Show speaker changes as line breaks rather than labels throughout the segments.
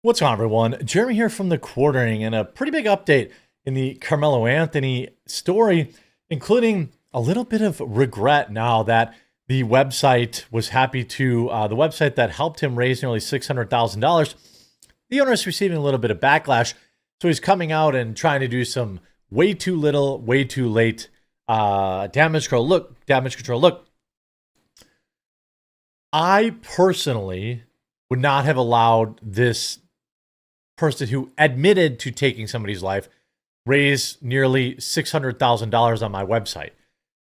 What's going on, everyone? Jeremy here from The Quartering, and a pretty big update in the Karmelo Anthony story, including a little bit of regret now that the website was happy to, the website that helped him raise nearly $600,000, the owner is receiving a little bit of backlash. So he's coming out and trying to do some way too little, way too late damage control. Look, I personally would not have allowed this person who admitted to taking somebody's life raise nearly $600,000 on my website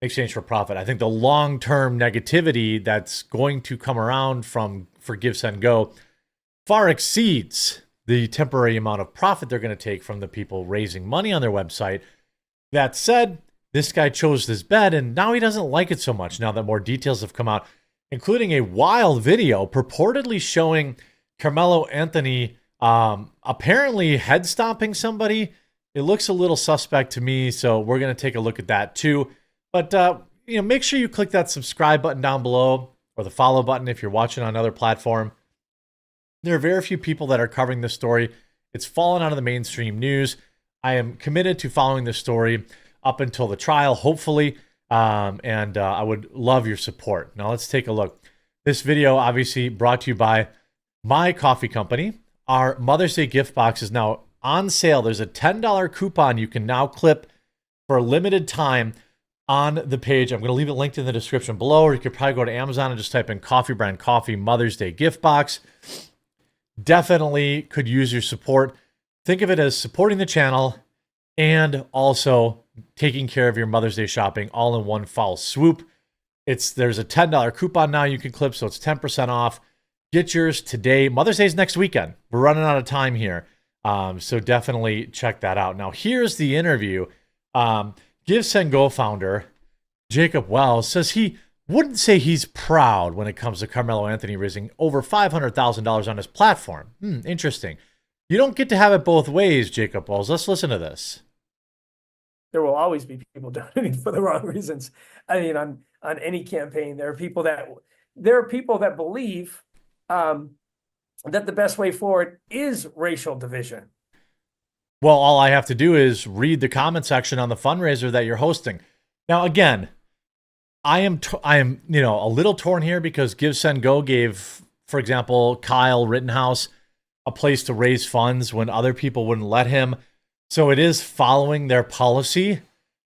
in exchange for profit. I think the long-term negativity that's going to come around from Forgive, Send, Go far exceeds the temporary amount of profit they're going to take from the people raising money on their website. That said, this guy chose this bet, and now he doesn't like it so much now that more details have come out, including a wild video purportedly showing Karmelo Anthony apparently head stomping somebody. It looks a little suspect to me, so we're going to take a look at that too. But make sure you click that subscribe button down below, or the follow button if you're watching on another platform. There are very few people that are covering this story. It's fallen out of the mainstream news. I am committed to following this story up until the trial, hopefully, and I would love your support. Now let's take a look. This video obviously brought to you by my coffee company. Our Mother's Day gift box is now on sale. There's a $10 coupon you can now clip for a limited time on the page. I'm going to leave it linked in the description below, or you could probably go to Amazon and just type in Coffee Brand Coffee Mother's Day gift box. Definitely could use your support. Think of it as supporting the channel and also taking care of your Mother's Day shopping all in one foul swoop. There's a $10 coupon now you can clip, so it's 10% off. Get yours today. Mother's Day is next weekend. We're running out of time here. So definitely check that out. Now, here's the interview. Give, Send, Go founder Jacob Wells says he wouldn't say he's proud when it comes to Karmelo Anthony raising over $500,000 on his platform. Interesting. You don't get to have it both ways, Jacob Wells. Let's listen to this.
There will always be people donating for the wrong reasons. I mean, on any campaign, there are people that believe that the best way forward is racial division.
Well, all I have to do is read the comment section on the fundraiser that you're hosting. Now, again, I am a little torn here because Give, Send, Go gave, for example, Kyle Rittenhouse a place to raise funds when other people wouldn't let him. So it is following their policy,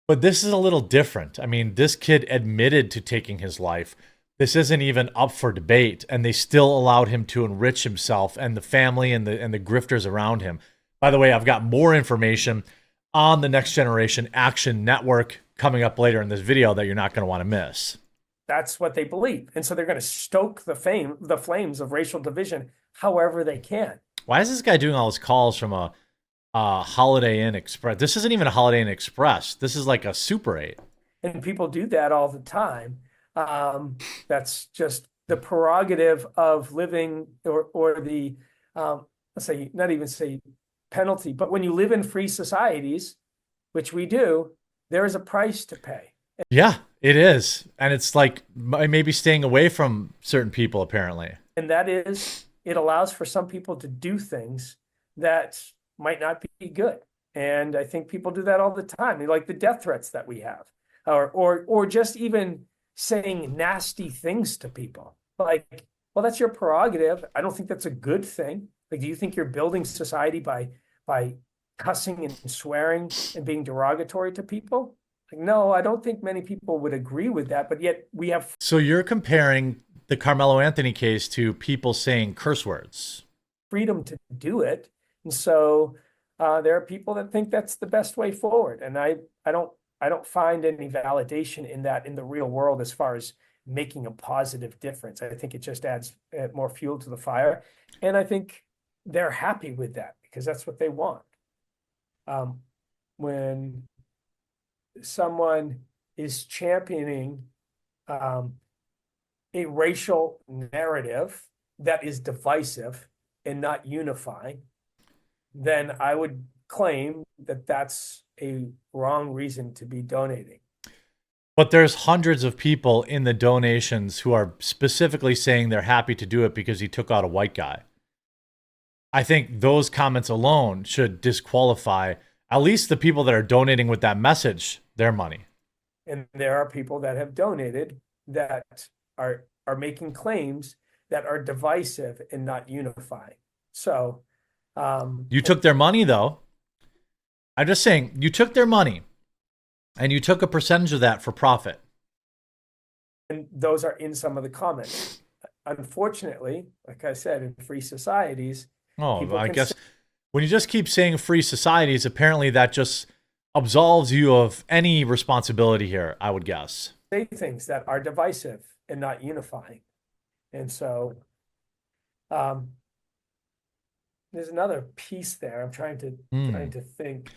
but this is a little different. I mean, this kid admitted to taking his life. This isn't even up for debate, and they still allowed him to enrich himself and the family and the grifters around him. By the way, I've got more information on the Next Generation Action Network coming up later in this video that you're not going to want to miss.
That's what they believe, and so they're going to stoke the flames of racial division however they can.
Why is this guy doing all his calls from a Holiday Inn Express? This isn't even a Holiday Inn Express. This is like a Super 8.
And people do that all the time. That's just the prerogative of living, or the let's say, not even say penalty, but when you live in free societies, which we do, there is a price to pay.
Yeah, it is. And it's like maybe staying away from certain people, apparently.
And that is, it allows for some people to do things that might not be good. And I think people do that all the time. Like the death threats that we have, or just even saying nasty things to people. Like, well, that's your prerogative. I don't think that's a good thing. Like, do you think you're building society by cussing and swearing and being derogatory to people? Like, no, I don't think many people would agree with that, but yet we have.
So you're comparing the Karmelo Anthony case to people saying curse words.
Freedom to do it. And so there are people that think that's the best way forward. And I don't find any validation in that in the real world as far as making a positive difference. I think it just adds more fuel to the fire. And I think they're happy with that because that's what they want. When someone is championing a racial narrative that is divisive and not unifying, then I would claim that that's a wrong reason to be donating.
But there's hundreds of people in the donations who are specifically saying they're happy to do it because he took out a white guy. I think those comments alone should disqualify at least the people that are donating with that message their money.
And there are people that have donated that are making claims that are divisive and not unifying. So
you took their money, though. I'm just saying, you took their money and you took a percentage of that for profit.
And those are in some of the comments. Unfortunately, like I said, in free societies,
I guess when you just keep saying free societies, apparently that just absolves you of any responsibility here, I would guess.
Say things that are divisive and not unifying. And so there's another piece there. I'm trying to think.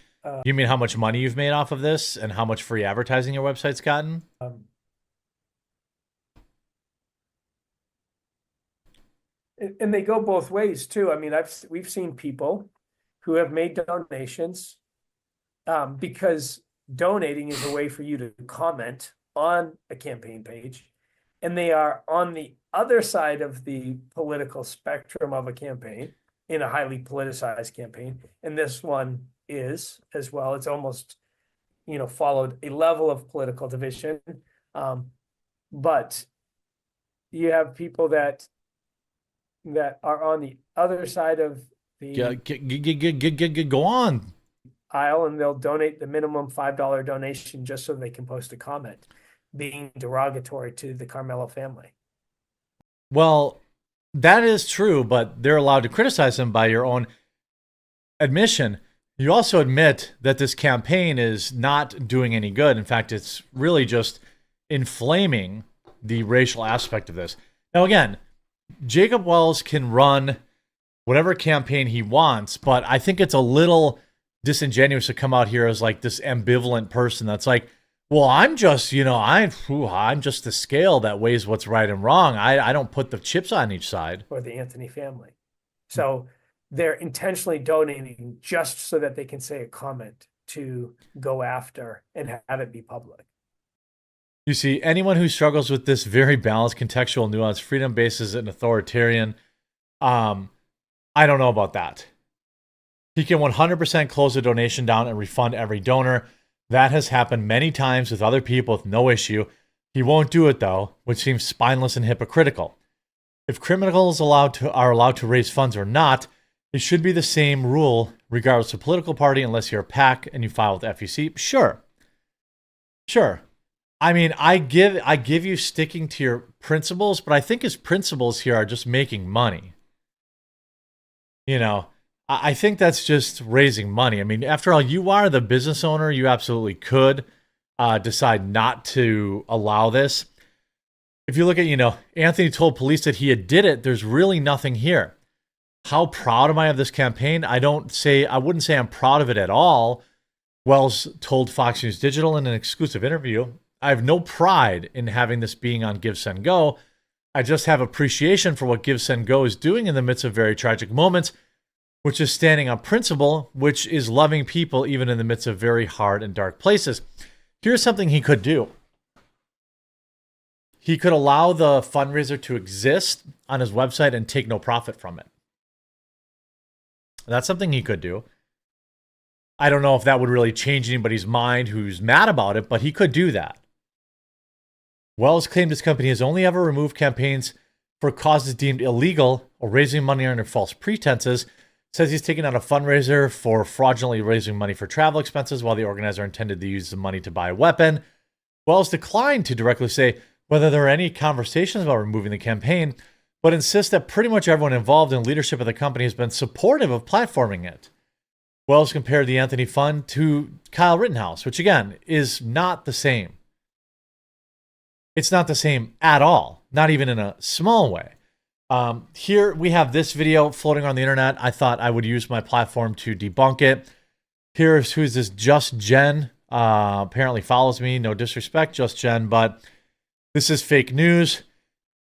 You mean how much money you've made off of this and how much free advertising your website's gotten?
And they go both ways too. I mean, we've seen people who have made donations because donating is a way for you to comment on a campaign page, and they are on the other side of the political spectrum of a campaign in a highly politicized campaign. And this one is as well. It's almost, followed a level of political division. But you have people that are on the other side of the
go on
aisle, and they'll donate the minimum $5 donation just so they can post a comment being derogatory to the Karmelo family.
Well, that is true, but they're allowed to criticize him by your own admission. You also admit that this campaign is not doing any good. In fact, it's really just inflaming the racial aspect of this. Now, again, Jacob Wells can run whatever campaign he wants, but I think it's a little disingenuous to come out here as like this ambivalent person that's like, well, I'm just, I'm just the scale that weighs what's right and wrong. I don't put the chips on each side.
For the Anthony family. So they're intentionally donating just so that they can say a comment to go after and have it be public.
You see, anyone who struggles with this very balanced, contextual, nuanced, freedom-based is an authoritarian. I don't know about that. He can 100% close a donation down and refund every donor. That has happened many times with other people with no issue. He won't do it, though, which seems spineless and hypocritical. If criminals are allowed to raise funds or not, it should be the same rule regardless of political party unless you're a PAC and you file with FEC. Sure. I mean, I give you sticking to your principles, but I think his principles here are just making money. I think that's just raising money. I mean, after all, you are the business owner. You absolutely could decide not to allow this. If you look at, Anthony told police that he had did it, there's really nothing here. How proud am I of this campaign? I wouldn't say I'm proud of it at all. Wells told Fox News Digital in an exclusive interview, I have no pride in having this being on Give, Send, Go. I just have appreciation for what Give, Send, Go is doing in the midst of very tragic moments, which is standing on principle, which is loving people even in the midst of very hard and dark places. Here's something he could do. He could allow the fundraiser to exist on his website and take no profit from it. That's something he could do. I don't know if that would really change anybody's mind who's mad about it, but he could do that. Wells claimed his company has only ever removed campaigns for causes deemed illegal or raising money under false pretenses. Says he's taken out a fundraiser for fraudulently raising money for travel expenses while the organizer intended to use the money to buy a weapon. Wells declined to directly say whether there are any conversations about removing the campaign, but insists that pretty much everyone involved in leadership of the company has been supportive of platforming it. Wells compared the Anthony Fund to Kyle Rittenhouse, which again is not the same. It's not the same at all, not even in a small way. Here we have this video floating on the internet. I thought I would use my platform to debunk it. Here's who's this Just Jen. Apparently follows me. No disrespect, Just Jen, but this is fake news.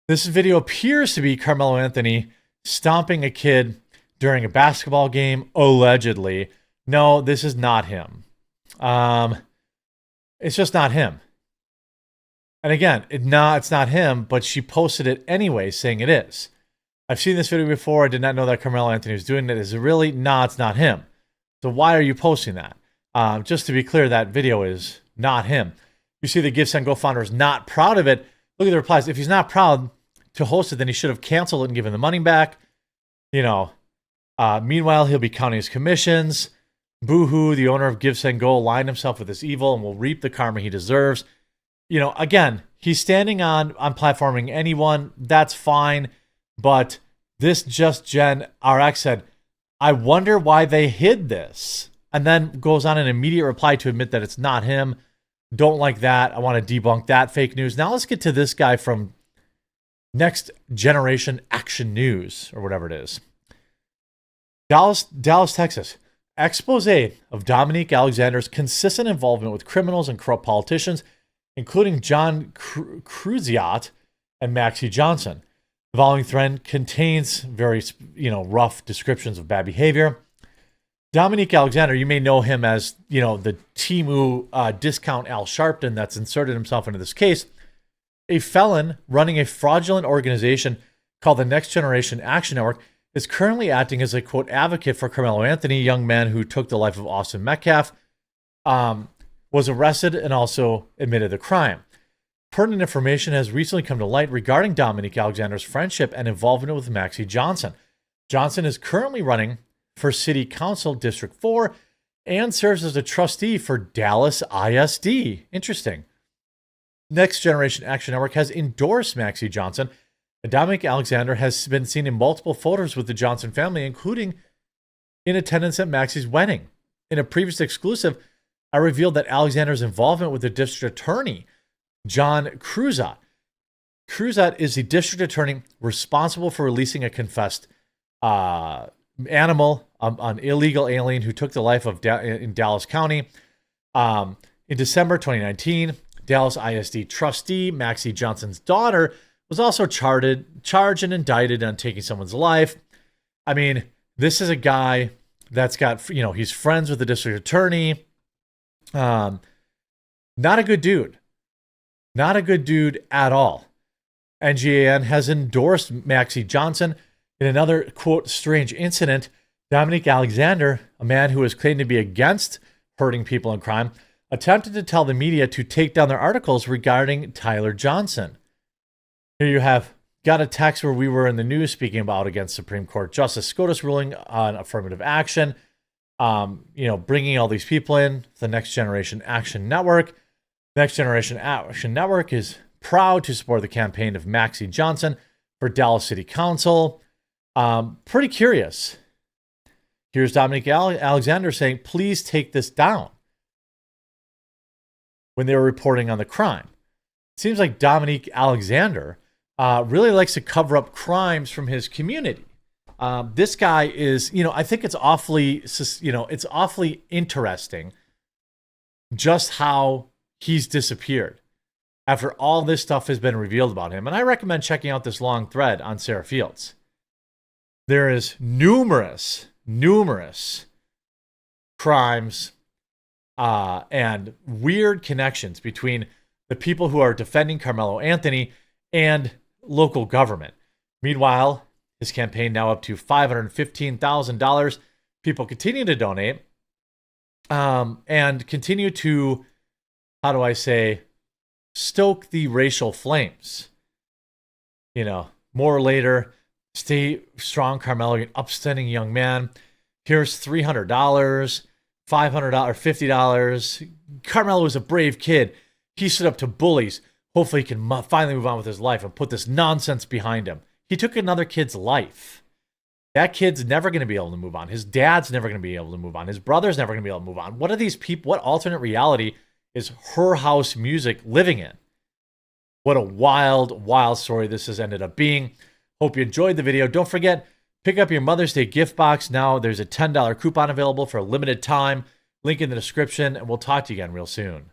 This video appears to be Karmelo Anthony stomping a kid during a basketball game, allegedly. No, this is not him. It's just not him. And again, it's not him, but she posted it anyway, saying it is. I've seen this video before. I did not know that Karmelo Anthony was doing it. Is it really? Nah, it's not him. So why are you posting that? Just to be clear, that video is not him. You see the Give, Send, Go founder is not proud of it. Look at the replies. If he's not proud to host it, then he should have canceled it and given the money back. Meanwhile, he'll be counting his commissions. Boo-hoo, the owner of Give, Send, Go aligned himself with this evil and will reap the karma he deserves. Again, he's standing on platforming anyone. That's fine. But this Just Gen RX said, I wonder why they hid this. And then goes on an immediate reply to admit that it's not him. Don't like that. I want to debunk that fake news. Now let's get to this guy from Next Generation Action News, or whatever it is. Dallas, Texas. Expose of Dominique Alexander's consistent involvement with criminals and corrupt politicians, including John Cruziat and Maxie Johnson. The following thread contains very, rough descriptions of bad behavior. Dominique Alexander, you may know him as, the Temu discount Al Sharpton that's inserted himself into this case. A felon running a fraudulent organization called the Next Generation Action Network is currently acting as a, quote, advocate for Karmelo Anthony, a young man who took the life of Austin Metcalf, was arrested and also admitted the crime. Pertinent information has recently come to light regarding Dominique Alexander's friendship and involvement with Maxie Johnson. Johnson is currently running for City Council District 4 and serves as a trustee for Dallas ISD. Interesting. Next Generation Action Network has endorsed Maxie Johnson, and Dominique Alexander has been seen in multiple photos with the Johnson family, including in attendance at Maxie's wedding. In a previous exclusive, I revealed that Alexander's involvement with the district attorney, John Cruzat. Cruzat is the district attorney responsible for releasing a confessed animal, an illegal alien who took the life of in Dallas County. In December 2019, Dallas ISD trustee Maxie Johnson's daughter was also charged and indicted on taking someone's life. I mean, this is a guy that's got, he's friends with the district attorney. Not a good dude. Not a good dude at all. NGAN has endorsed Maxie Johnson in another, quote, strange incident. Dominique Alexander, a man who is claimed to be against hurting people in crime, attempted to tell the media to take down their articles regarding Tyler Johnson. Here you have got a text where we were in the news speaking about against Supreme Court Justice SCOTUS ruling on affirmative action, bringing all these people in, the Next Generation Action Network. Next Generation Action Network is proud to support the campaign of Maxie Johnson for Dallas City Council. Pretty curious. Here's Dominique Alexander saying, please take this down, when they were reporting on the crime. It seems like Dominique Alexander really likes to cover up crimes from his community. This guy is, I think it's awfully interesting just how he's disappeared after all this stuff has been revealed about him. And I recommend checking out this long thread on Sarah Fields. There is numerous crimes and weird connections between the people who are defending Karmelo Anthony and local government. Meanwhile, his campaign now up to $515,000. People continue to donate and continue to, stoke the racial flames. More later, stay strong, Karmelo, an upstanding young man. Here's $300, $500, $50. Karmelo is a brave kid. He stood up to bullies. Hopefully he can finally move on with his life and put this nonsense behind him. He took another kid's life. That kid's never going to be able to move on. His dad's never going to be able to move on. His brother's never going to be able to move on. What are these people? What alternate reality is Her House Music living in? What a wild, wild story this has ended up being. Hope you enjoyed the video. Don't forget, pick up your Mother's Day gift box now. There's a $10 coupon available for a limited time. Link in the description, and we'll talk to you again real soon.